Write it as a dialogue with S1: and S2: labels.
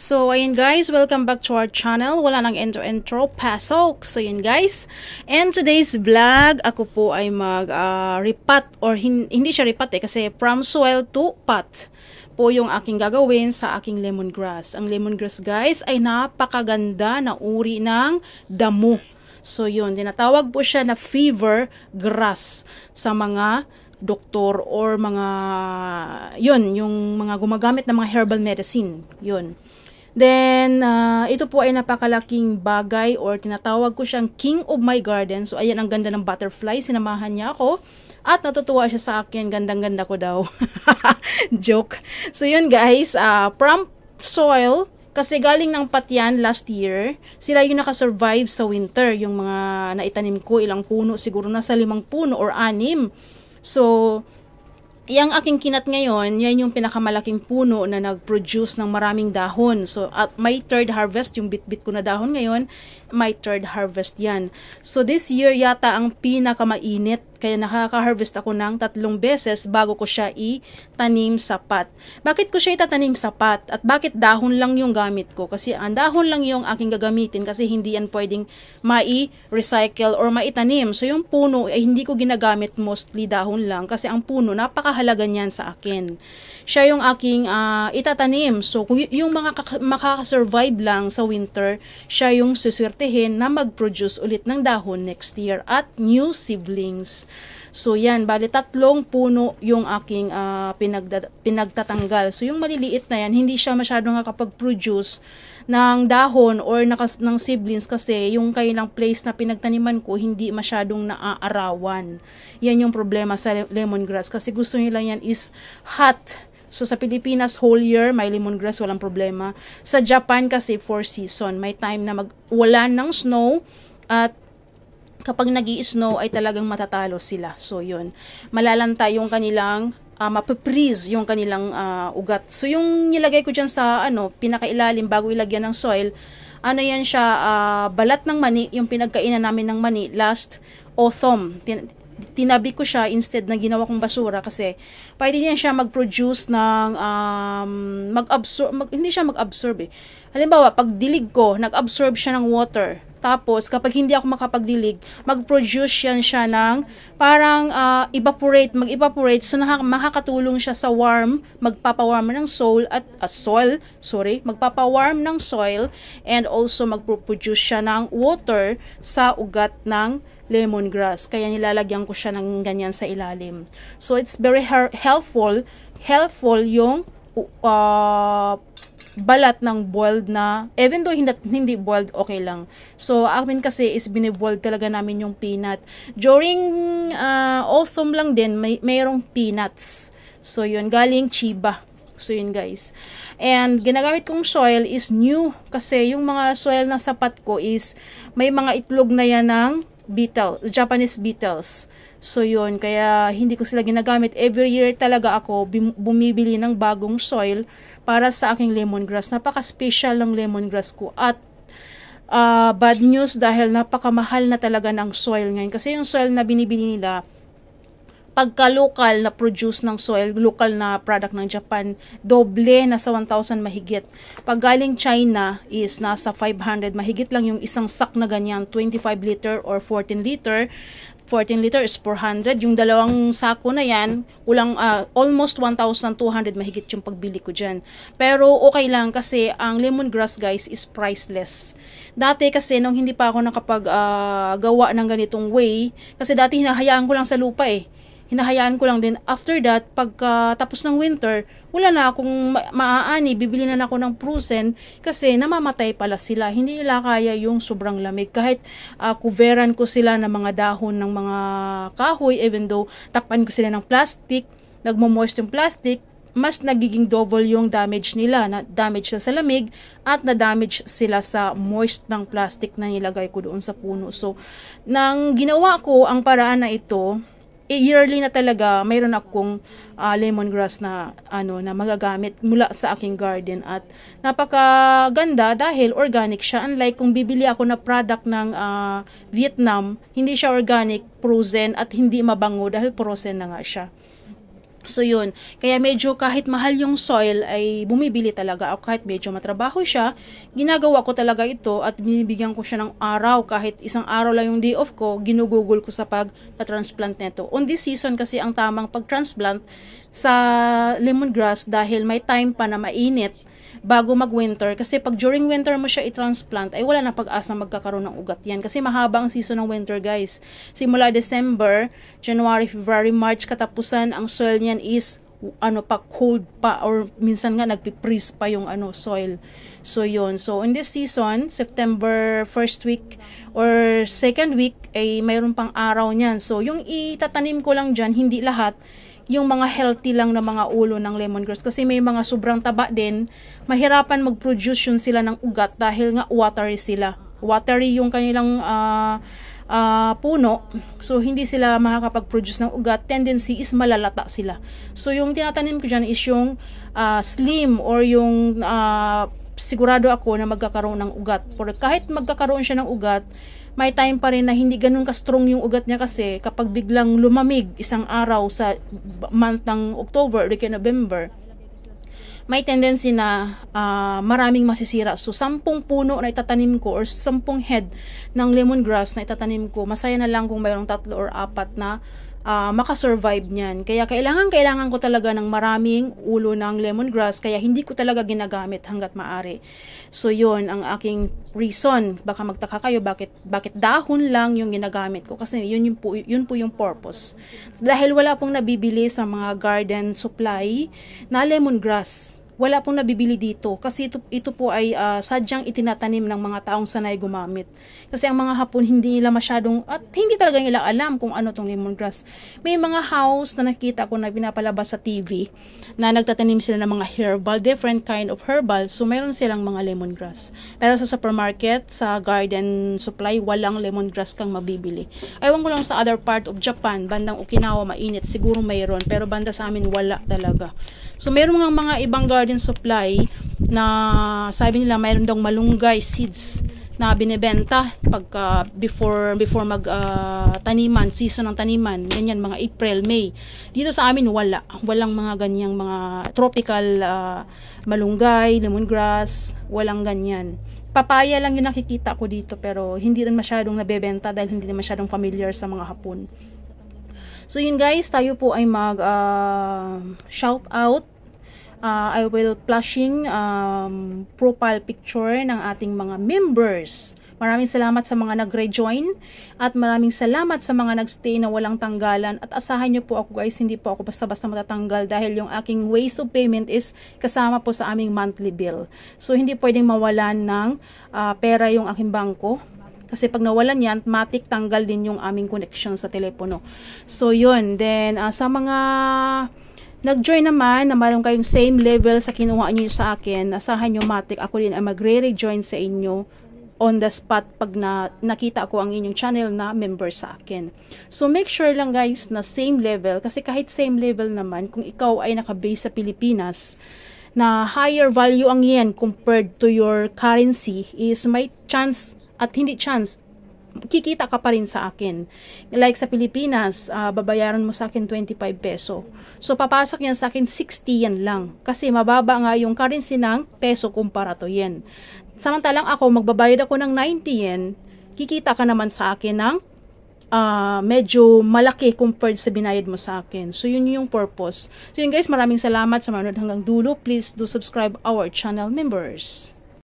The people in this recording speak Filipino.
S1: So, ayun guys, welcome back to our channel. Wala nang intro, pasok. So, ayun guys. And today's vlog, ako po ay mag-repot or hindi siya repot kasi from soil to pot po yung aking gagawin sa aking lemongrass. Ang lemongrass guys ay napakaganda na uri ng damo. So, yun, tinatawag po siya na fever grass sa mga doktor or mga, yun, yung mga gumagamit ng mga herbal medicine. Yun. Then, ito po ay napakalaking bagay or tinatawag ko siyang king of my garden. So, ayan, ang ganda ng butterfly. Sinamahan niya ako at natutuwa siya sa akin. Gandang-ganda ko daw. Joke. So, yun guys, from soil, kasi galing ng patyan last year, sila yung nakasurvive sa winter. Yung mga naitanim ko, ilang puno, siguro nasa 5 puno or 6. So, yung aking kinat ngayon, yan yung pinakamalaking puno na nag-produce ng maraming dahon. So, at may third harvest, yung bit-bit ko na dahon ngayon, may third harvest yan. So, this year yata ang pinakamainit. Kaya nakaka-harvest ako ng 3 beses bago ko siya itanim sa pot. Bakit ko siya itatanim sa pot? At bakit dahon lang yung gamit ko? Kasi ang dahon lang yung aking gagamitin kasi hindi yan pwedeng mai-recycle or maitanim. So yung puno ay hindi ko ginagamit, mostly dahon lang kasi ang puno napakahalaga niyan sa akin. Siya yung aking itatanim. So yung mga makakasurvive lang sa winter, siya yung suswertehin na mag-produce ulit ng dahon next year at new seedlings. So yan, bali 3 puno yung aking pinagtatanggal. So yung maliliit na yan, hindi siya masyadong nakapag-produce ng dahon or ng seedlings kasi yung kailang place na pinagtaniman ko hindi masyadong naaarawan. Yan yung problema sa lemongrass kasi gusto nila yan is hot. So sa Pilipinas whole year may lemongrass, walang problema. Sa Japan kasi 4 season, may time na wala ng snow at kapag nag-i-snow ay talagang matatalo sila. So, yun. Malalanta yung kanilang, mapiprease yung kanilang ugat. So, yung nilagay ko dyan sa, pinakailalim bago ilagyan ng soil, yan siya, balat ng mani, yung pinagkainan namin ng mani last autumn. Tinabi ko siya instead na ginawa kong basura kasi pwede niya siya mag-produce ng hindi siya mag-absorb eh. Halimbawa, pag dilig ko, nag-absorb siya ng water. Tapos, kapag hindi ako makapagdilig, mag-produce siya ng parang mag-evaporate. So, makakatulong siya sa magpapawarm ng magpapawarm ng soil and also mag-produce siya ng water sa ugat ng lemongrass. Kaya nilalagyan ko siya ng ganyan sa ilalim. So, it's very helpful yung balat ng boiled na, even though hindi boiled, okay lang. So, amin kasi is biniboiled talaga namin yung peanut. During autumn lang din, mayroong peanuts. So, yun, galing Chiba. So, yun guys. And, ginagamit kong soil is new. Kasi yung mga soil na sapat ko is, may mga itlog na yan ng Japanese beetles. So yun, kaya hindi ko sila ginagamit. Every year talaga ako bumibili ng bagong soil para sa aking lemongrass. Napaka-special ng lemongrass ko. At bad news dahil napakamahal na talaga ng soil ngayon. Kasi yung soil na binibili nila, pagka-local na produce ng soil, local na product ng Japan, doble, nasa 1,000 mahigit. Pag galing China is nasa 500 mahigit lang yung isang sack na ganyan, 25 liter or 14 liter. 14 liter is 400. Yung dalawang sako na yan, almost 1,200 mahigit yung pagbili ko dyan. Pero okay lang kasi ang lemongrass guys is priceless. Dati kasi nung hindi pa ako nakapag-gawa ng ganitong way, kasi dati hinahayaan ko lang sa lupa eh. Hinahayaan ko lang din. After that, pagka tapos ng winter, wala na akong maaani. Bibili na ako ng frozen kasi namamatay pala sila. Hindi nila kaya yung sobrang lamig. Kahit kuveran ko sila ng mga dahon ng mga kahoy, even though takpan ko sila ng plastic, nagmo-moist yung plastic, mas nagiging double yung damage nila. Na-damage sila sa lamig at na-damage sila sa moist ng plastic na nilagay ko doon sa puno. So, nang ginawa ko ang paraan na ito, yearly na talaga mayroon akong lemongrass na na magagamit mula sa aking garden at napakaganda dahil organic siya, unlike kung bibili ako na product ng Vietnam, hindi siya organic, frozen at hindi mabango dahil frozen na nga siya. So yun, kaya medyo kahit mahal yung soil ay bumibili talaga ako, kahit medyo matrabaho siya, ginagawa ko talaga ito at binibigyan ko siya ng araw, kahit isang araw lang yung day off ko, ginugugol ko sa pag-transplant nito. On this season kasi ang tamang pag-transplant sa lemongrass dahil may time pa na mainit bago mag-winter, kasi pag during winter mo siya i-transplant ay wala na pag-asa magkakaroon ng ugat yan, kasi mahaba ang season ng winter guys. Simula December, January, February, March, katapusan ang soil niyan is pa cold pa, or minsan nga nagpi-freeze pa yung soil. So yun, so in this season, September first week or second week ay mayroon pang araw niyan. So yung itatanim ko lang dyan, hindi lahat, yung mga healthy lang na mga ulo ng lemongrass, kasi may mga sobrang taba din, mahirapan mag-produce yun sila ng ugat dahil nga watery sila. Watery yung kanilang puno, so hindi sila makakapag-produce ng ugat. Tendency is malalata sila. So yung tinatanim ko dyan is yung slim, or yung sigurado ako na magkakaroon ng ugat. Pero kahit magkakaroon siya ng ugat, may time pa rin na hindi ganun ka-strong yung ugat niya, kasi kapag biglang lumamig isang araw sa month ng October or November, may tendency na maraming masisira. So 10 puno na itatanim ko, or 10 head ng lemongrass na itatanim ko, masaya na lang kung mayroong 3 or 4 na makasurvive niyan. Kaya kailangan ko talaga ng maraming ulo ng lemongrass, kaya hindi ko talaga ginagamit hanggat maaari. So yun ang aking reason. Baka magtaka kayo bakit dahon lang yung ginagamit ko, kasi yun po yung purpose. Dahil wala pong nabibili sa mga garden supply na lemongrass. Wala pong nabibili dito, kasi ito po ay sadyang itinatanim ng mga taong sanay gumamit. Kasi ang mga Hapon hindi nila masyadong, at hindi talaga nila alam kung ano tong lemongrass. May mga house na nakita ko na pinapalabas sa TV na nagtatanim sila ng mga herbal, different kind of herbal. So mayroon silang mga lemongrass. Pero sa supermarket, sa garden supply, walang lemongrass kang mabibili. Ewan ko lang sa other part of Japan, bandang Okinawa, mainit, siguro mayroon, pero banda sa amin wala talaga. So mayroon mga ibang garden supply na sabi nila mayroon daw malunggay seeds na binebenta pagka before mag taniman, season ng taniman, ganyan mga April, May. Dito sa amin walang mga ganyang mga tropical malunggay, lemongrass, walang ganyan. Papaya lang yung nakikita ko dito, pero hindi rin masyadong nabebenta dahil hindi rin masyadong familiar sa mga Hapon. So yun guys, tayo po ay mag shout out. I will flashing profile picture ng ating mga members. Maraming salamat sa mga nag-rejoin, at maraming salamat sa mga nagstay na walang tanggalan, at asahan nyo po ako guys, hindi po ako basta-basta matatanggal, dahil yung aking ways of payment is kasama po sa aming monthly bill. So hindi pwedeng mawalan ng pera yung aking bangko, kasi pag nawalan yan, matik tanggal din yung aming connection sa telepono. So yun, then sa mga nag-join naman na mayroon kayong same level sa kinuha nyo sa akin, asahan nyo matik ako din ay magre-rejoin sa inyo on the spot pag nakita ko ang inyong channel na member sa akin. So make sure lang guys na same level, kasi kahit same level naman, kung ikaw ay naka-base sa Pilipinas, na higher value ang yen compared to your currency, is may chance, at hindi chance, kikita ka pa rin sa akin. Like sa Pilipinas, babayaran mo sa akin 25 peso. So papasok yan sa akin 60 yan lang, kasi mababa nga yung currency ng peso kumpara to yen. Samantalang ako, magbabayad ako ng 90 yen, kikita ka naman sa akin ng medyo malaki compared sa binayad mo sa akin. So yun yung purpose. So yun guys, maraming salamat sa manood hanggang dulo. Please do subscribe our channel members.